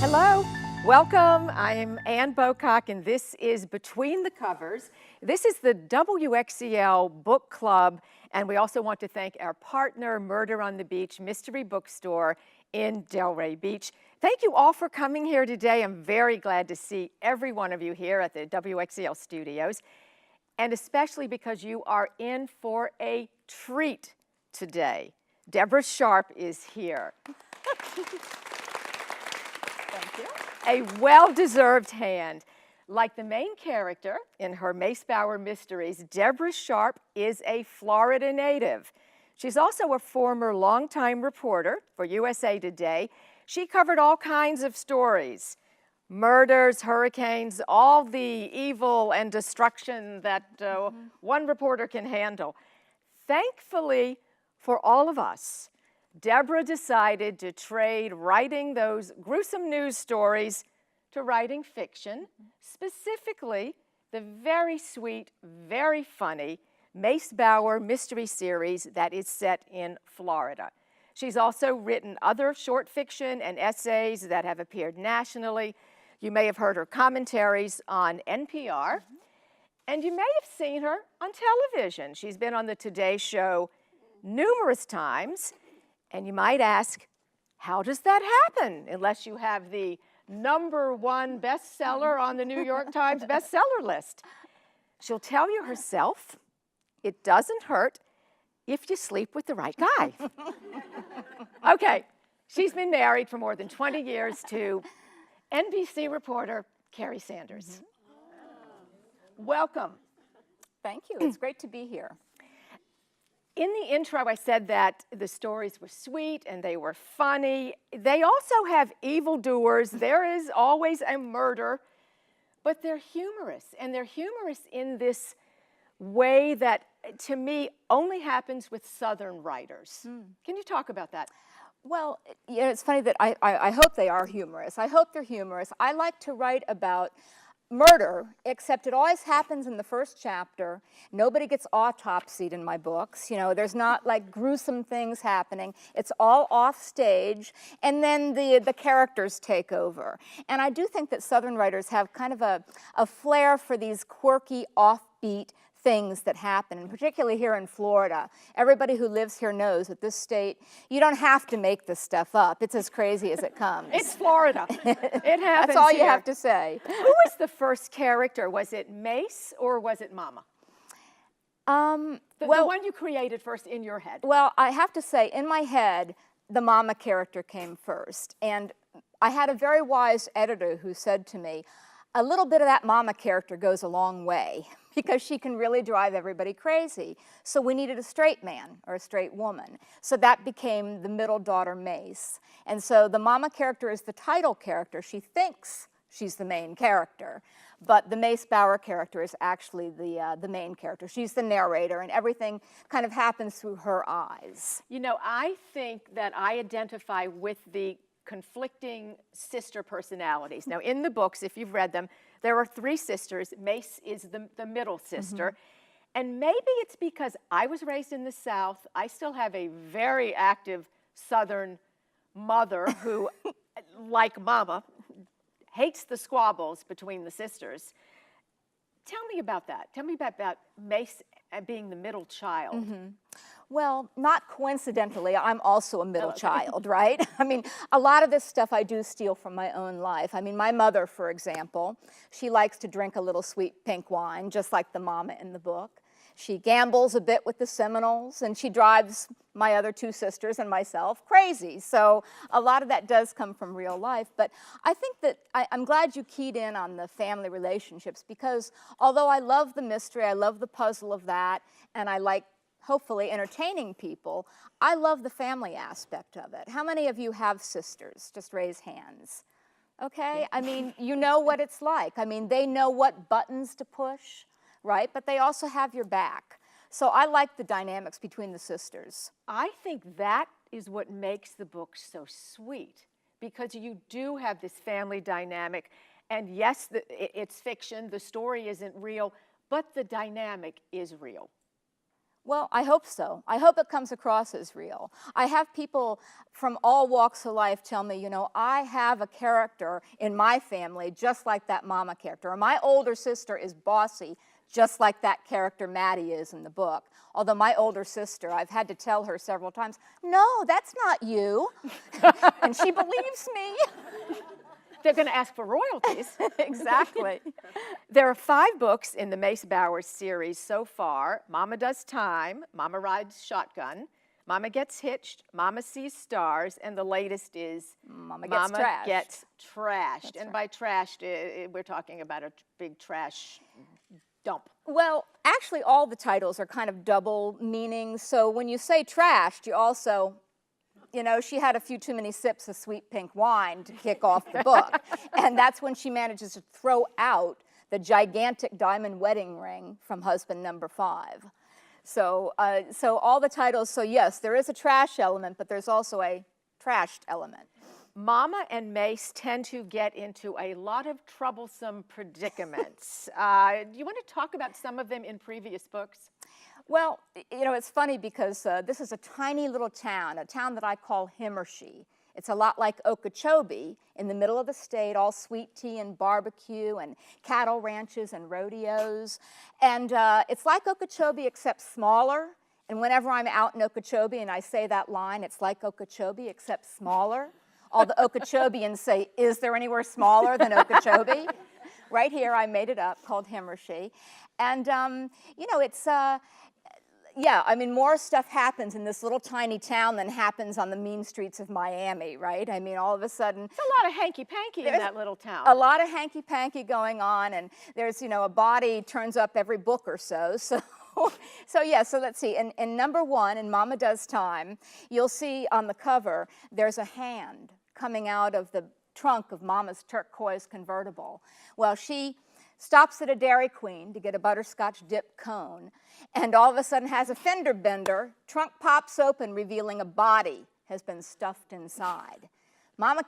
Hello, welcome. I am Ann Bocock, and this is Between the Covers. This is the WXEL Book Club, and we also want to thank our partner, Murder on the Beach Mystery Bookstore in Delray Beach. Thank you all for coming here today. I'm very glad to see every one of you here at the WXEL studios, and especially because you are in for a treat today. Deborah Sharp is here. Thank you. A well-deserved hand. Like the main character in her Mace Bauer mysteries, Deborah Sharp is a Florida native. She's also a former longtime reporter for USA Today. She covered all kinds of stories, murders, hurricanes, all the evil and destruction that one reporter can handle. Thankfully for all of us, Deborah decided to trade writing those gruesome news stories to writing fiction, specifically the very sweet, very funny Mace Bauer mystery series that is set in Florida. She's also written other short fiction and essays that have appeared nationally. You may have heard her commentaries on NPR, and you may have seen her on television. She's been on the Today Show numerous times. And you might ask, how does that happen? Unless you have the #1 bestseller on the New York Times bestseller list. She'll tell you herself, it doesn't hurt if you sleep with the right guy. Okay, she's been married for more than 20 years to NBC reporter Carrie Sanders. Welcome. Thank you. It's great to be here. In the intro, I said that the stories were sweet and they were funny. They also have evildoers. There is always a murder, but they're humorous. And they're humorous in this way that, to me, only happens with Southern writers. Can you talk about that? Well, yeah, it's funny that I hope they are humorous. I hope they're humorous. I like to write about murder, except it always happens in the first chapter. Nobody gets autopsied in my books. You know, there's not like gruesome things happening. It's all off stage, and then the characters take over. And I do think that Southern writers have kind of a flair for these quirky, offbeat things that happen, and particularly here in Florida. Everybody who lives here knows that this state, you don't have to make this stuff up. It's as crazy as it comes. It's Florida. It happens. That's all you here. have to say. Who was the first character? Was it Mace or was it Mama? The one you created first in your head. Well, I have to say, in my head, the Mama character came first. And I had a very wise editor who said to me, a little bit of that Mama character goes a long way, because she can really drive everybody crazy. So we needed a straight man or a straight woman. So that became the middle daughter, Mace. And so the Mama character is the title character. She thinks she's the main character, but the Mace Bauer character is actually the main character. She's the narrator, and everything kind of happens through her eyes. You know, I think that I identify with the conflicting sister personalities. Now, in the books, if you've read them, there are 3 sisters. Mace is the middle sister. And maybe it's because I was raised in the South. I still have a very active Southern mother who, like Mama, hates the squabbles between the sisters. Tell me about that. Tell me about Mace being the middle child. Well, not coincidentally, I'm also a middle child, right? I mean, a lot of this stuff I do steal from my own life. I mean, my mother, for example, she likes to drink a little sweet pink wine, just like the Mama in the book. She gambles a bit with the Seminoles, and she drives my other 2 sisters and myself crazy. So a lot of that does come from real life. But I think that I'm glad you keyed in on the family relationships, because although I love the mystery, I love the puzzle of that, and I like hopefully entertaining people, I love the family aspect of it. How many of you have sisters? Just raise hands. Okay, I mean, you know what it's like. I mean, they know what buttons to push, right? But they also have your back. So I like the dynamics between the sisters. I think that is what makes the book so sweet, because you do have this family dynamic. And yes, it's fiction, the story isn't real, but the dynamic is real. Well, I hope so. I hope it comes across as real. I have people from all walks of life tell me, you know, I have a character in my family just like that mama character. Or my older sister is bossy, just like that character Maddie is in the book. Although my older sister, I've had to tell her several times, no, that's not you. And she believes me. They're going to ask for royalties. Exactly. There are 5 books in the Mace Bowers series so far. Mama Does Time, Mama Rides Shotgun, Mama Gets Hitched, Mama Sees Stars, and the latest is Mama Gets Trashed. That's and by trashed, we're talking about a big trash dump. Well, actually all the titles are kind of double meaning. So when you say trashed, you also, you know, she had a few too many sips of sweet pink wine to kick off the book. And that's when she manages to throw out the gigantic diamond wedding ring from husband number 5. So all the titles, so yes, there is a trash element, but there's also a trashed element. Mama and Mace tend to get into a lot of troublesome predicaments. Do you want to talk about some of them in previous books? Well, you know, it's funny because this is a tiny little town, a town that I call him or she. It's a lot like Okeechobee in the middle of the state, all sweet tea and barbecue and cattle ranches and rodeos. And it's like Okeechobee except smaller. And whenever I'm out in Okeechobee and I say that line, it's like Okeechobee except smaller, all the Okeechobeans say, is there anywhere smaller than Okeechobee? Right here, I made it up, called him or she. And, you know, it's, yeah, I mean, more stuff happens in this little tiny town than happens on the mean streets of Miami, right? I mean, all of a sudden... There's a lot of hanky-panky in that little town. A lot of hanky-panky going on, and there's, you know, a body turns up every book or so. So yeah, so let's see. In number 1, in Mama Does Time, you'll see on the cover, there's a hand coming out of the trunk of Mama's turquoise convertible. Well, she stops at a Dairy Queen to get a butterscotch dip cone, and all of a sudden has a fender bender, trunk pops open, revealing a body has been stuffed inside. Mama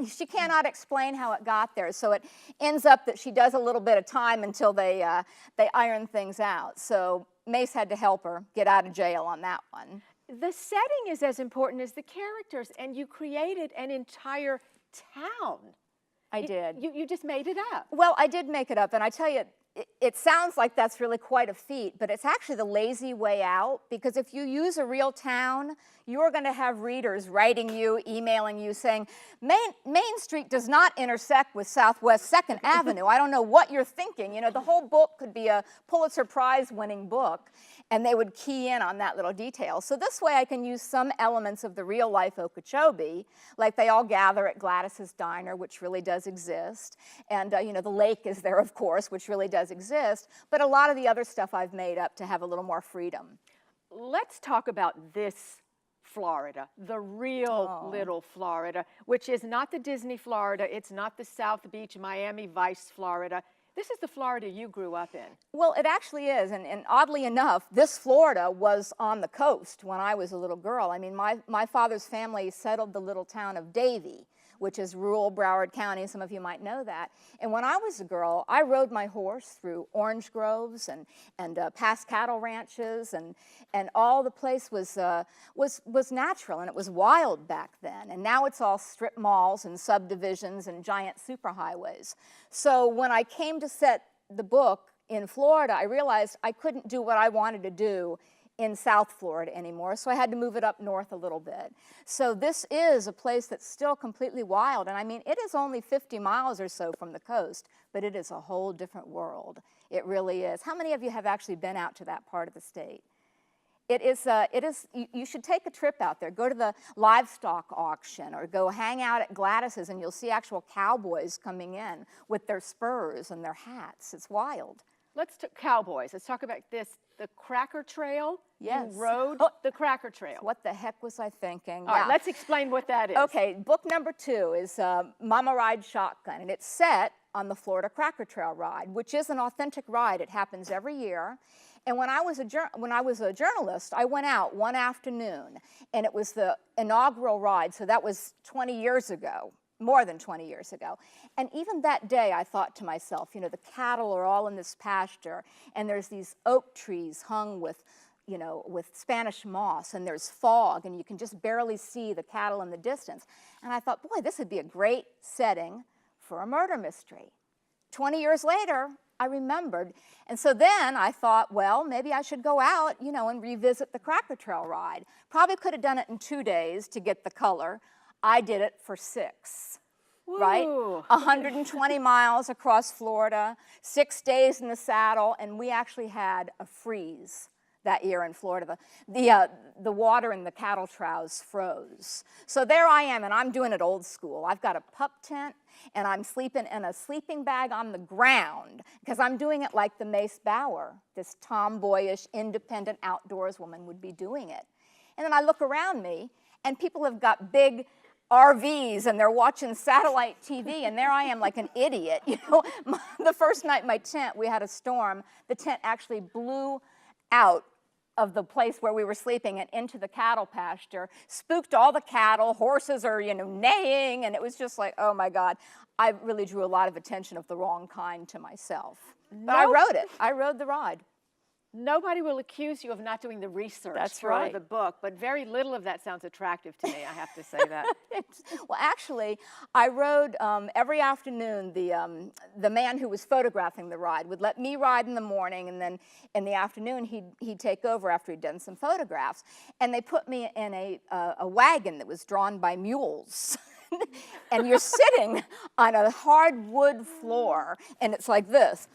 she cannot explain how it got there, so it ends up that she does a little bit of time until they iron things out. So Mace had to help her get out of jail on that one. The setting is as important as the characters, and you created an entire town. I did. You just made it up. Well, I did make it up, and I tell you, it sounds like that's really quite a feat, but it's actually the lazy way out, because if you use a real town, you're going to have readers writing you, emailing you, saying, Main Street does not intersect with Southwest 2nd Avenue. I don't know what you're thinking. You know, the whole book could be a Pulitzer Prize-winning book, and they would key in on that little detail. So this way I can use some elements of the real-life Okeechobee, like they all gather at Gladys's Diner, which really does exist, and, you know, the lake is there, of course, which really does exist, but a lot of the other stuff I've made up to have a little more freedom. Let's talk about this Florida, the real little Florida, which is not the Disney Florida, it's not the South Beach, Miami Vice Florida. This is the Florida you grew up in. Well, it actually is, and oddly enough, this Florida was on the coast when I was a little girl. I mean, my father's family settled the little town of Davie, which is rural Broward County. Some of you might know that. And when I was a girl, I rode my horse through orange groves and past cattle ranches, and all the place was natural, and it was wild back then. And now it's all strip malls and subdivisions and giant superhighways. So when I came to set the book in Florida, I realized I couldn't do what I wanted to do in South Florida anymore, so I had to move it up north a little bit. So this is a place that's still completely wild, and I mean, it is only 50 miles or so from the coast, but it is a whole different world. It really is. How many of you have actually been out to that part of the state? You should take a trip out there. Go to the livestock auction or go hang out at Gladys's, and you'll see actual cowboys coming in with their spurs and their hats. It's wild. Let's talk cowboys. Let's talk about this. The Cracker Trail. Yes. You rode the Cracker Trail. What the heck was I thinking? All right, let's explain what that is. Okay, book number 2 is Mama Rides Shotgun, and it's set on the Florida Cracker Trail ride, which is an authentic ride. It happens every year. And when I was a journalist, I went out one afternoon, and it was the inaugural ride, so that was 20 years ago. More than 20 years ago. And even that day, I thought to myself, you know, the cattle are all in this pasture, and there's these oak trees hung with you know, with Spanish moss, and there's fog, and you can just barely see the cattle in the distance. And I thought, boy, this would be a great setting for a murder mystery. 20 years later, I remembered. And so then I thought, well, maybe I should go out, you know, and revisit the Cracker Trail ride. Probably could have done it in 2 days to get the color. I did it for 6. Woo. Right? 120 miles across Florida, 6 days in the saddle, and we actually had a freeze that year in Florida. The water in the cattle troughs froze. So there I am, and I'm doing it old school. I've got a pup tent, and I'm sleeping in a sleeping bag on the ground, because I'm doing it like the Mace Bauer, this tomboyish, independent outdoors woman would be doing it. And then I look around me, and people have got big RVs, and they're watching satellite TV, and there I am like an idiot. You know, the first night my tent, we had a storm. The tent actually blew out of the place where we were sleeping and into the cattle pasture, spooked all the cattle. Horses are, you know, neighing, and it was just like, oh my God. I really drew a lot of attention of the wrong kind to myself. But I wrote it. I rode the ride. Nobody will accuse you of not doing the research for the book, but very little of that sounds attractive to me, I have to say that. Well, actually, I rode every afternoon. The man who was photographing the ride would let me ride in the morning, and then in the afternoon he'd take over after he'd done some photographs. And they put me in a wagon that was drawn by mules. And you're sitting on a hardwood floor, and it's like this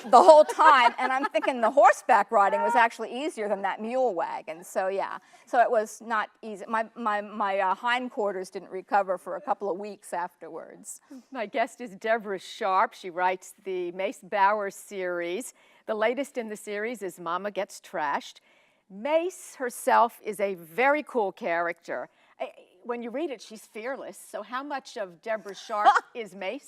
the whole time. And I'm thinking the horseback riding was actually easier than that mule wagon. So yeah, so it was not easy. My hindquarters didn't recover for a couple of weeks afterwards. My guest is Deborah Sharp. She writes the Mace Bauer series. The latest in the series is Mama Gets Trashed. Mace herself is a very cool character. When you read it, she's fearless. So how much of Deborah Sharp is Mace?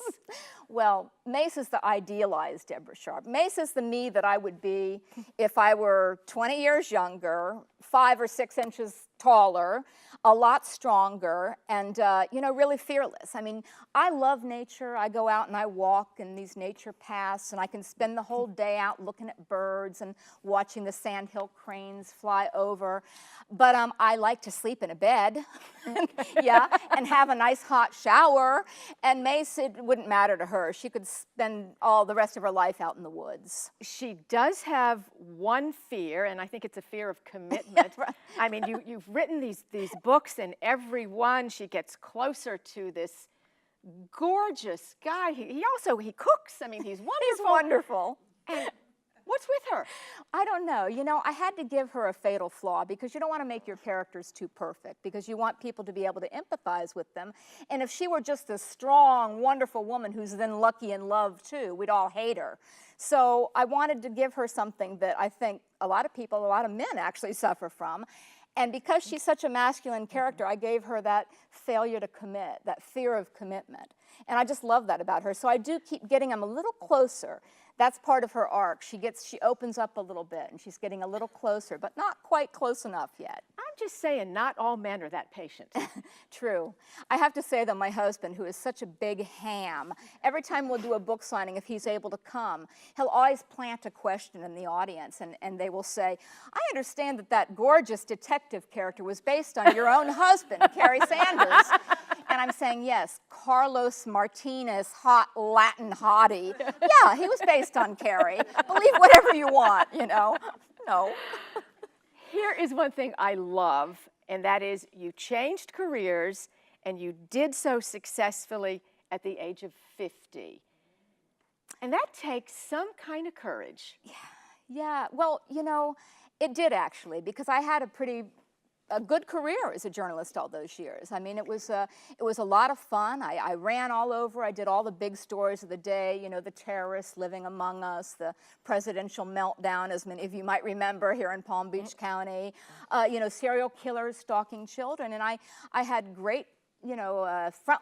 Well, Mace is the idealized Deborah Sharp. Mace is the me that I would be if I were 20 years younger, 5 or 6 inches taller, a lot stronger, and you know, really fearless. I mean, I love nature. I go out and I walk in these nature paths, and I can spend the whole day out looking at birds and watching the sandhill cranes fly over. But I like to sleep in a bed, yeah, and have a nice hot shower. And Mace, it wouldn't matter to her. She could spend all the rest of her life out in the woods. She does have one fear, and I think it's a fear of commitment. Right. I mean, you've written these books, and every one she gets closer to this gorgeous guy. He cooks. I mean, he's wonderful. He's wonderful. And what's with her? I don't know. You know, I had to give her a fatal flaw, because you don't want to make your characters too perfect, because you want people to be able to empathize with them. And if she were just a strong, wonderful woman who's then lucky in love too, we'd all hate her. So I wanted to give her something that I think a lot of people, a lot of men actually suffer from. And because she's such a masculine character, I gave her that failure to commit, that fear of commitment. And I just love that about her. So I do keep getting them a little closer. That's part of her arc. She opens up a little bit, and she's getting a little closer, but not quite close enough yet. I'm just saying, not all men are that patient. True. I have to say, though, my husband, who is such a big ham, every time we'll do a book signing, if he's able to come, he'll always plant a question in the audience, and they will say, I understand that gorgeous detective character was based on your own husband, Carrie Sanders. And I'm saying, yes, Carlos Martinez, hot Latin hottie. Yeah, he was based on Carrie. Believe whatever you want, you know. No. Here is one thing I love, and that is you changed careers, and you did so successfully at the age of 50. And that takes some kind of courage. Yeah. Well, you know, it did actually, because I had a good career as a journalist all those years. I mean, it was a lot of fun. I ran all over. I did all the big stories of the day, you know, the terrorists living among us, the presidential meltdown, as many of you might remember here in Palm Beach County, you know, serial killers stalking children. And I had great, you know, front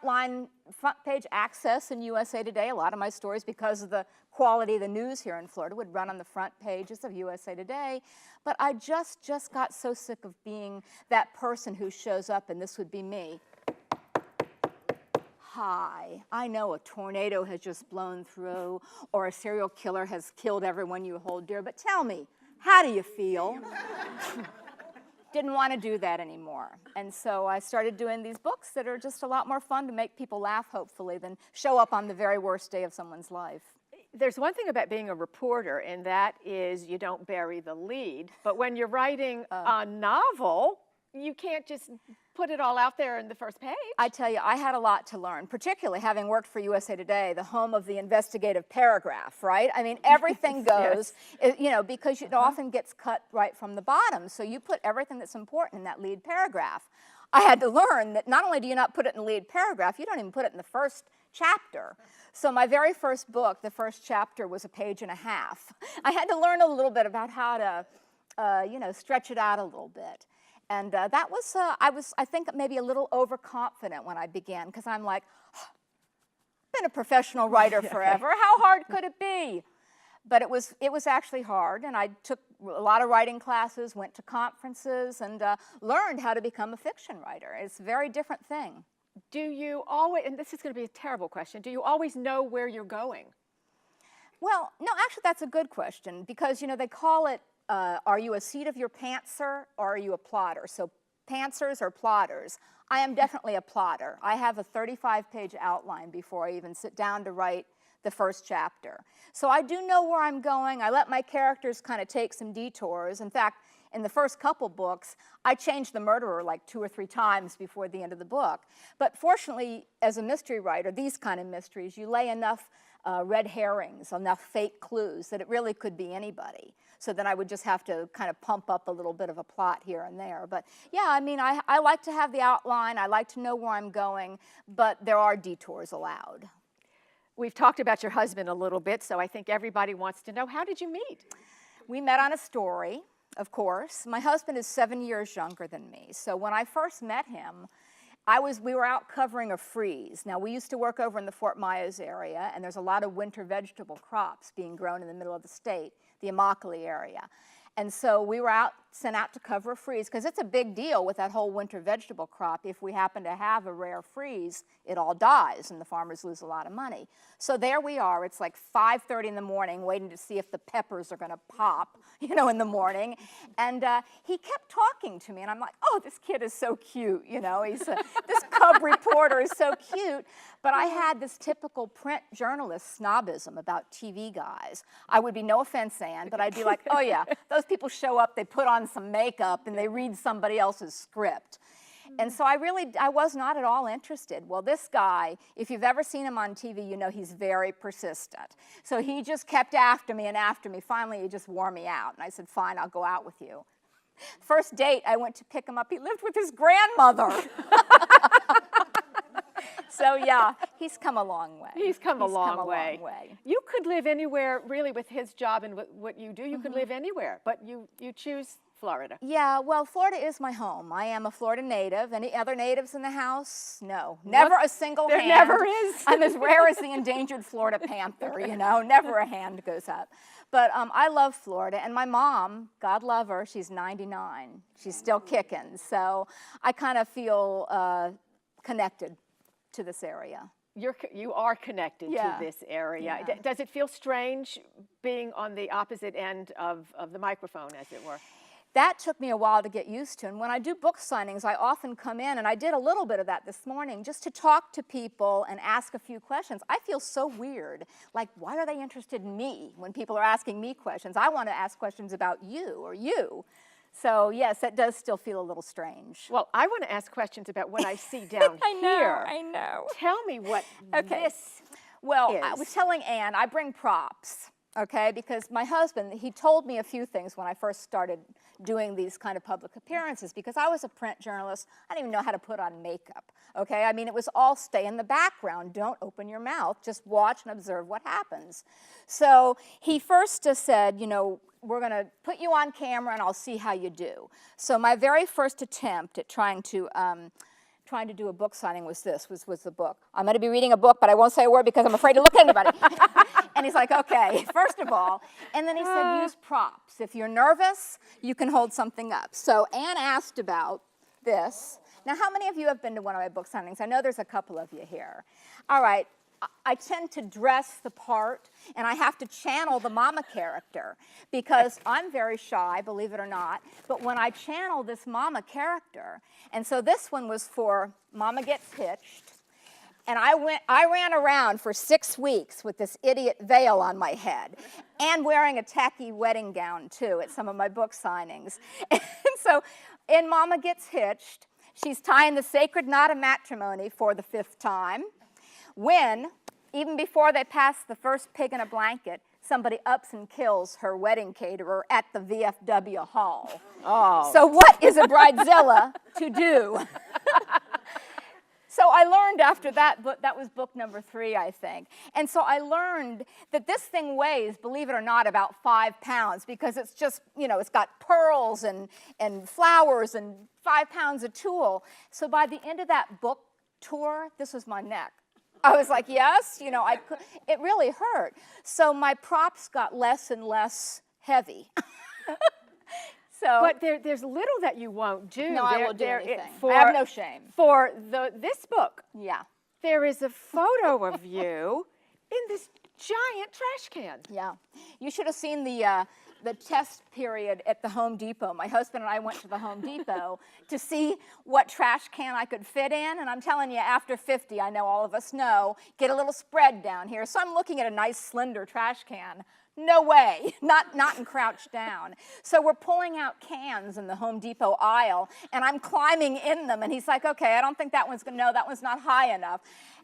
page access in USA Today. A lot of my stories, because of the quality of the news here in Florida, would run on the front pages of USA Today. But I just got so sick of being that person who shows up, and this would be me. Hi, I know a tornado has just blown through, or a serial killer has killed everyone you hold dear, but tell me, How do you feel? Didn't want to do that anymore. And so I started doing these books that are just a lot more fun to make people laugh, hopefully, than show up on the very worst day of someone's life. There's one thing about being a reporter, and that is you don't bury the lead. But when you're writing a novel, you can't just put it all out there in the first page. I tell you, I had a lot to learn, particularly having worked for USA Today, the home of the investigative paragraph, right? I mean, everything goes, you know, because it often gets cut right from the bottom. So you put everything that's important in that lead paragraph. I had to learn that not only do you not put it in the lead paragraph, you don't even put it in the first chapter. So my very first book, the first chapter was 1.5 pages. I had to learn a little bit about how to, you know, stretch it out a little bit. And that was, I think, maybe a little overconfident when I began, because I'm like, I've been a professional writer forever. How hard could it be? But it was actually hard, and I took a lot of writing classes, went to conferences, and learned how to become a fiction writer. It's a very different thing. Do you always, and this is going to be a terrible question, do you always know where you're going? Well, no, actually, that's a good question, because, you know, they call it, are you a seat of your pantser or are you a plotter? So pantsers or plotters. I am definitely a plotter. I have a 35-page outline before I even sit down to write the first chapter. So I do know where I'm going. I let my characters kind of take some detours. In fact, in the first couple books, I changed the murderer like 2 or 3 times before the end of the book. But fortunately, as a mystery writer, these kind of mysteries, you lay enough red herrings, enough fake clues that it really could be anybody. So then I would just have to kind of pump up a little bit of a plot here and there. But yeah, I mean, I like to have the outline. I like to know where I'm going, but there are detours allowed. We've talked about your husband a little bit, so I think everybody wants to know, how did you meet? We met on a story, of course. My husband is 7 years younger than me. So when I first met him, we were out covering a freeze. Now, we used to work over in the Fort Myers area, and there's a lot of winter vegetable crops being grown in the middle of the state, the Immokalee area. And so we were sent out to cover a freeze, because it's a big deal with that whole winter vegetable crop. If we happen to have a rare freeze, it all dies, and the farmers lose a lot of money. So there we are. It's like 5:30 in the morning, waiting to see if the peppers are going to pop, you know, in the morning. And he kept talking to me, and I'm like, oh, this kid is so cute, you know. This cub reporter is so cute. But I had this typical print journalist snobism about TV guys. I would be, no offense, Ann, but I'd be like, oh yeah, those people show up, they put on some makeup, and they read somebody else's script. And so I was not at all interested. Well, this guy, if you've ever seen him on TV, you know he's very persistent. So he just kept after me and after me. Finally, he just wore me out. And I said, fine, I'll go out with you. First date, I went to pick him up. He lived with his grandmother. So yeah, he's come a long way. He's come a long way. You could live anywhere, really, with his job and what you do. You could live anywhere, but you choose Florida. Yeah, well, Florida is my home. I am a Florida native. Any other natives in the house? No, never a single hand. There never is. I'm as rare as the endangered Florida panther, you know, never a hand goes up. But I love Florida, and my mom, God love her, she's 99. She's still kicking, so I kind of feel connected to this area. You are connected to this area. Yeah. Does it feel strange being on the opposite end of the microphone, as it were? That took me a while to get used to. And when I do book signings, I often come in, and I did a little bit of that this morning, just to talk to people and ask a few questions. I feel so weird. Like, why are they interested in me when people are asking me questions? I want to ask questions about you or you. So yes, that does still feel a little strange. Well, I want to ask questions about what I see down here. I know. Tell me what this Well, is. I was telling Ann, I bring props, okay? Because my husband, he told me a few things when I first started doing these kind of public appearances, because I was a print journalist. I didn't even know how to put on makeup, okay? I mean, it was all stay in the background. Don't open your mouth. Just watch and observe what happens. So he first said, you know, we're going to put you on camera and I'll see how you do. So my very first attempt at trying to do a book signing was the book. I'm going to be reading a book, but I won't say a word because I'm afraid to look at anybody. And he's like, okay, first of all. And then he said, use props. If you're nervous, you can hold something up. So Ann asked about this. Now, how many of you have been to one of my book signings? I know there's a couple of you here. All right. I tend to dress the part, and I have to channel the mama character because I'm very shy, believe it or not. But when I channel this mama character, and so this one was for Mama Gets Hitched, and I ran around for 6 weeks with this idiot veil on my head and wearing a tacky wedding gown, too, at some of my book signings. And so in Mama Gets Hitched, she's tying the sacred knot of matrimony for the 5th time when, even before they pass the first pig in a blanket, somebody ups and kills her wedding caterer at the VFW hall. Oh. So what is a bridezilla to do? So I learned after that book, that was book number 3, I think. And so I learned that this thing weighs, believe it or not, about 5 pounds because it's just, it's got pearls and flowers and 5 pounds of tulle. So by the end of that book tour, this was my neck. I was like, yes, it really hurt. So my props got less and less heavy. But there's little that you won't do. No, I will do anything. I have no shame. For this book, yeah, there is a photo of you in this giant trash can. Yeah, you should have seen the test period at the Home Depot. My husband and I went to the Home Depot to see what trash can I could fit in, and I'm telling you, after 50, I know all of us know, get a little spread down here. So I'm looking at a nice slender trash can. No way, not in crouch down. So we're pulling out cans in the Home Depot aisle, and I'm climbing in them, and he's like, okay, I don't think that one's that one's not high enough.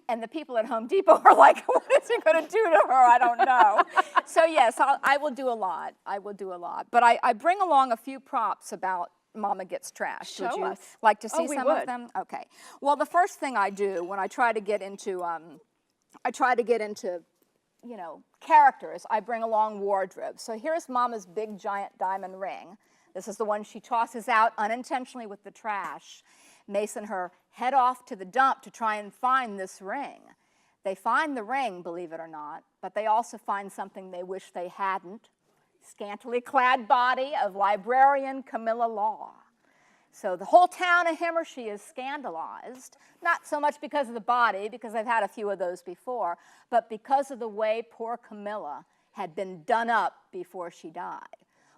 And the people at Home Depot are like, what is he going to do to her? I don't know. So yes, I will do a lot. I will do a lot. But I bring along a few props about Mama Gets Trashed. Show Would you us. like to see we some would. of them? Okay. Well, the first thing I do when I try to get into, characters, I bring along wardrobe. So here's Mama's big giant diamond ring. This is the one she tosses out unintentionally with the trash. Mason her head off to the dump to try and find this ring. They find the ring, believe it or not, but they also find something they wish they hadn't. Scantily clad body of librarian Camilla Law. So the whole town of Himmershey is scandalized, not so much because of the body, because I've had a few of those before, but because of the way poor Camilla had been done up before she died,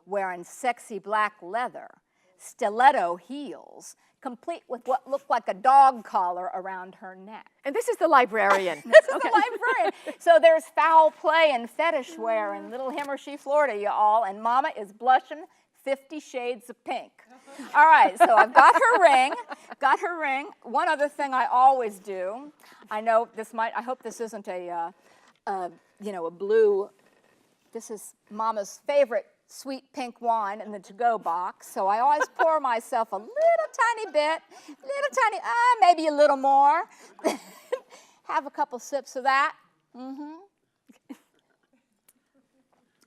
wearing sexy black leather, stiletto heels, complete with what looked like a dog collar around her neck. And this is the librarian. This is the librarian. So there's foul play and fetish wear in Little Himmershey, Florida, you all, and Mama is blushing 50 shades of pink. All right, so I've got her ring. One other thing I always do, I hope this isn't a blue, this is Mama's favorite sweet pink wine in the to-go box, so I always pour myself a little tiny bit, maybe a little more. Have a couple sips of that.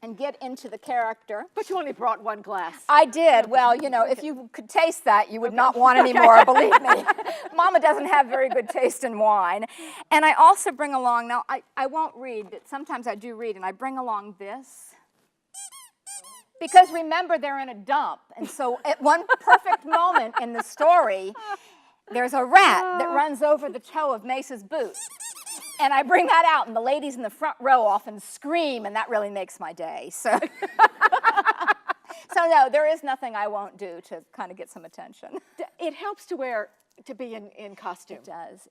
And get into the character. But you only brought 1 glass. I did. Well, if you could taste that, you would not want any more, believe me. Mama doesn't have very good taste in wine. And I also bring along, now I won't read, but sometimes I do read, and I bring along this. Because remember, they're in a dump. And so at one perfect moment in the story, there's a rat that runs over the toe of Mace's boot. And I bring that out, and the ladies in the front row often scream, and that really makes my day. So, so no, there is nothing I won't do to kind of get some attention. It helps to be in costume.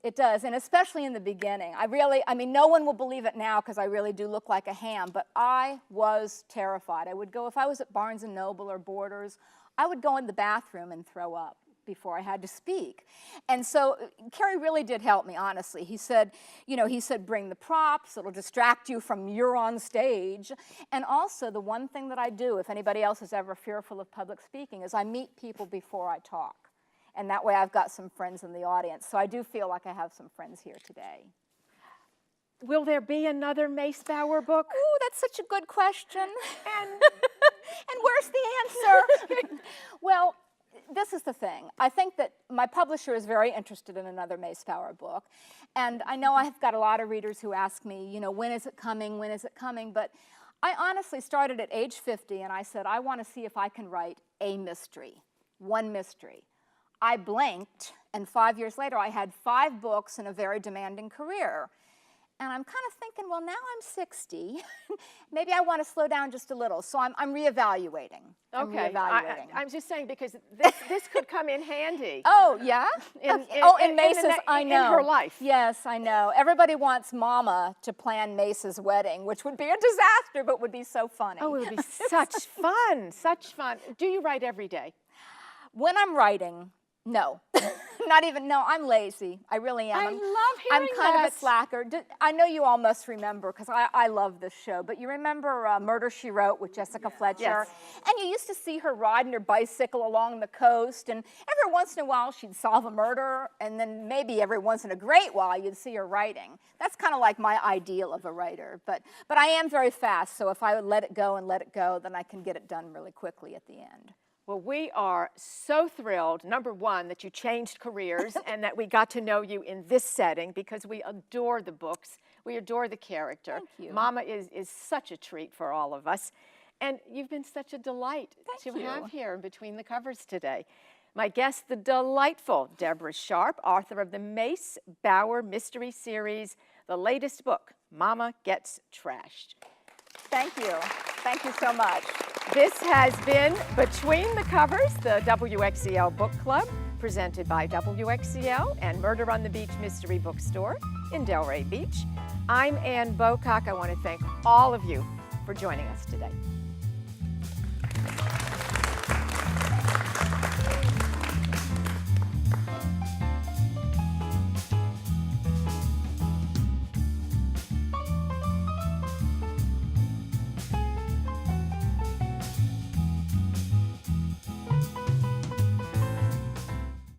It does, and especially in the beginning. No one will believe it now because I really do look like a ham, but I was terrified. If I was at Barnes & Noble or Borders, I would go in the bathroom and throw up before I had to speak. And so Kerry really did help me, honestly. He said, bring the props, it'll distract you from you're on stage. And also the one thing that I do, if anybody else is ever fearful of public speaking, is I meet people before I talk. And that way I've got some friends in the audience. So I do feel like I have some friends here today. Will there be another Mace Bauer book? Ooh, that's such a good question. And where's the answer? Well, this is the thing. I think that my publisher is very interested in another Mace Bauer book. And I know I've got a lot of readers who ask me, when is it coming? When is it coming? But I honestly started at age 50, and I said, I want to see if I can write a mystery, one mystery. I blinked, and 5 years later, I had 5 books and a very demanding career. And I'm kind of thinking, well, now I'm 60. Maybe I want to slow down just a little. So I'm reevaluating. Okay, I'm just saying because this could come in handy. Oh, yeah? In Mace's, I know. In her life. Yes, I know. Everybody wants Mama to plan Mace's wedding, which would be a disaster, but would be so funny. Oh, it would be such fun, such fun. Do you write every day? When I'm writing, no. Not even, no, I'm lazy. I really am. I love hearing I'm kind of that. a slacker. I know you all must remember, because I love this show, but you remember Murder, She Wrote with Jessica Fletcher? Yes. And you used to see her riding her bicycle along the coast, and every once in a while she'd solve a murder, and then maybe every once in a great while you'd see her writing. That's kind of like my ideal of a writer, but I am very fast, so if I would let it go and let it go, then I can get it done really quickly at the end. Well, we are so thrilled, number one, that you changed careers and that we got to know you in this setting because we adore the books. We adore the character. Thank you. Mama is such a treat for all of us. And you've been such a delight Thank to you. have here in between the covers today. My guest, the delightful Deborah Sharp, author of the Mace Bauer Mystery Series, the latest book, Mama Gets Trashed. Thank you. Thank you so much. This has been Between the Covers, the WXEL Book Club, presented by WXEL and Murder on the Beach Mystery Bookstore in Delray Beach. I'm Ann Bocock. I want to thank all of you for joining us today.